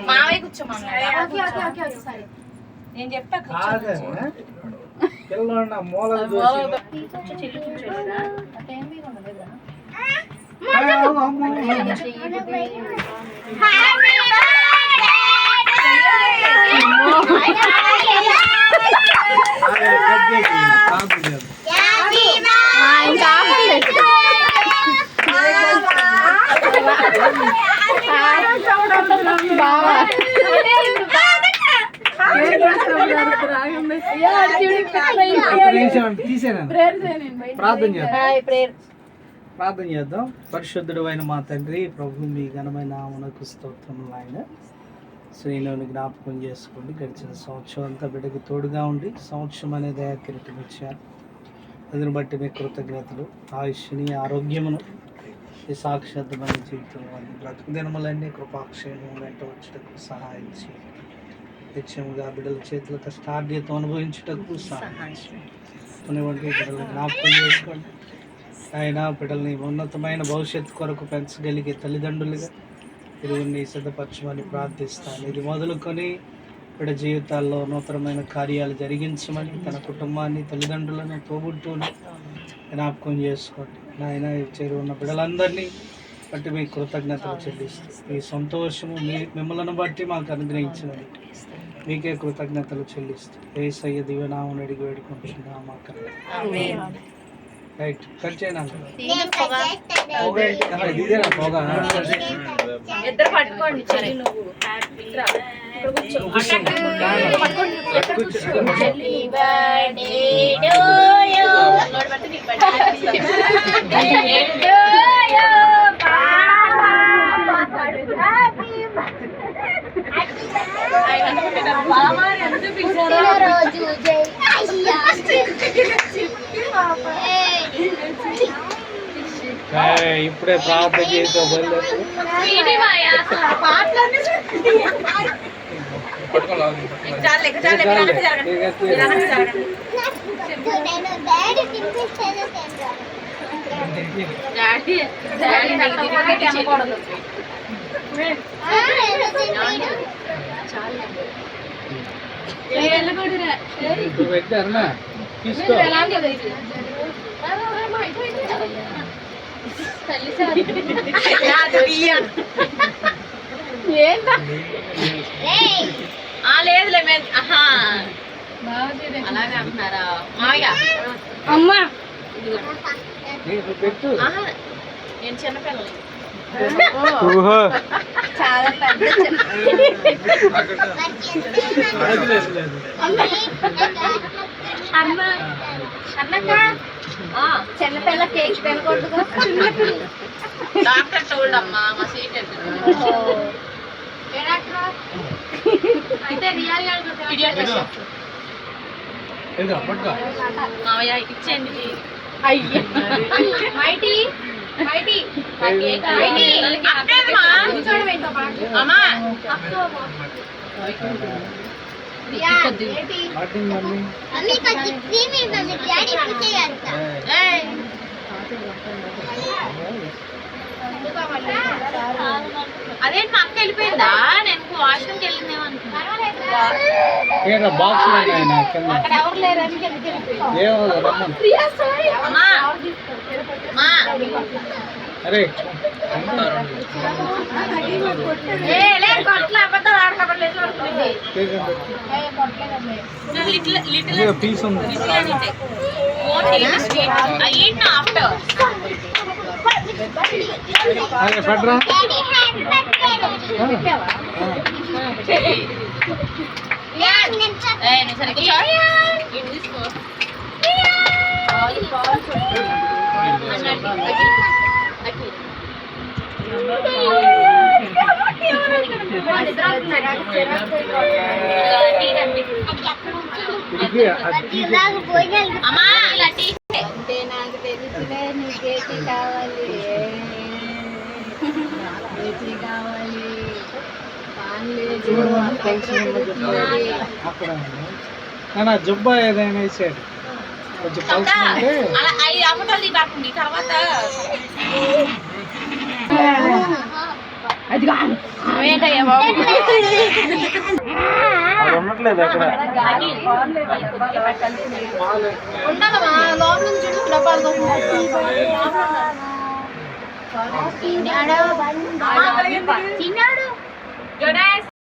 మావే కూర్చోమన్నాడు. నేను చెప్తా ప్రార్థన చేద్దాం. పరిశుద్ధుడు అయిన మా తండ్రి, ప్రభు మీ ఘనమైన నామమునకు స్తోత్రములు. ఆయన శ్రీనుని జ్ఞాపకం చేసుకోండి. గడిచిన సంవత్సరం అంతా బిడ్డకు తోడుగా ఉండి సంవత్సరం అనే దయా కిరీటం ఇచ్చారు. అందుని బట్టి మీ కృతజ్ఞతలు. ఆయుష్ని, ఆరోగ్యమును, ఈ సాక్షాత్తమైన జీవితం బ్రతుకు దినములన్నీ కృపాక్షేమం వెంట వచ్చుటకు సహాయం చేయండి. నిత్యముగా బిడ్డల చేతుల కష్టార్జితం అనుభవించుటకు సహాయం చేయండి. బిడ్డలను జ్ఞాపకం చేసుకోండి. ఆయన బిడ్డల్ని ఉన్నతమైన భవిష్యత్తు కొరకు పెంచగలిగే తల్లిదండ్రులుగా ఇరువురిని సిద్ధపరచమని ప్రార్థిస్తాను. ఇది మొదలుకొని బిడ్డ జీవితాల్లో నూతనమైన కార్యాలు జరిగించమని, తన కుటుంబాన్ని, తల్లిదండ్రులను, తోబుట్టుని జ్ఞాపకం చేసుకోండి. నాయన చేరి ఉన్న బిడ్డలందరినీ బట్టి మీ కృతజ్ఞతలు చెల్లిస్తూ మీ సంతోషము మిమ్మల్ని బట్టి మాకు అనుగ్రహించమని మీకే కృతజ్ఞతలు చెల్లిస్తూ యేసయ్య దివ్యనామమున అడిగి వేడుకుంటున్నాము మా కర్త. రైట్ కట్ చేయనా? ఇదేనా పోగా? ఇద్దరు పట్టుకోండి. చెల్లి నువ్వు హ్యాపీగా ఇప్పుడే ప్రార్థన చేసే పెట్టారనా? తీసుకో. లేదులే. అలాగే అంటున్నారా మామయ్య? అమ్మా పెట్టు. నేను చిన్నపిల్లలు చాలా పెద్ద చిన్నపిల్ల కేక్ తినకూడదు. డాక్టర్ చూడమ్మా మా సీట్ అయితే మామయ్య ఇచ్చేయండి. మైటీ అమ్మా అదేంటి మా అక్క వెళ్ళిపోయిందా? నేను వాష్రూమ్కి వెళ్ళిందేమో అనుకున్నా. బాక్స్ ఎవరు లేరని అరే పీస్ ఉంది. అరే పడ్రా. అమ్మా నాకు తెలుసులే నీకేటి కావాలి, కావాలి అక్కడ జుబ్బా ఏదైనా వేసాడు. కొంచెం పలుచుకుంటే అలా అవి అమ్మతాలు తీపండి తర్వాత ఏంటయ్యా బాబు అది ఉండట్లేదు అక్కడ. ఉండదమ్మా లోపల నుంచి చూడు డబ్బాలు తిన్నాడు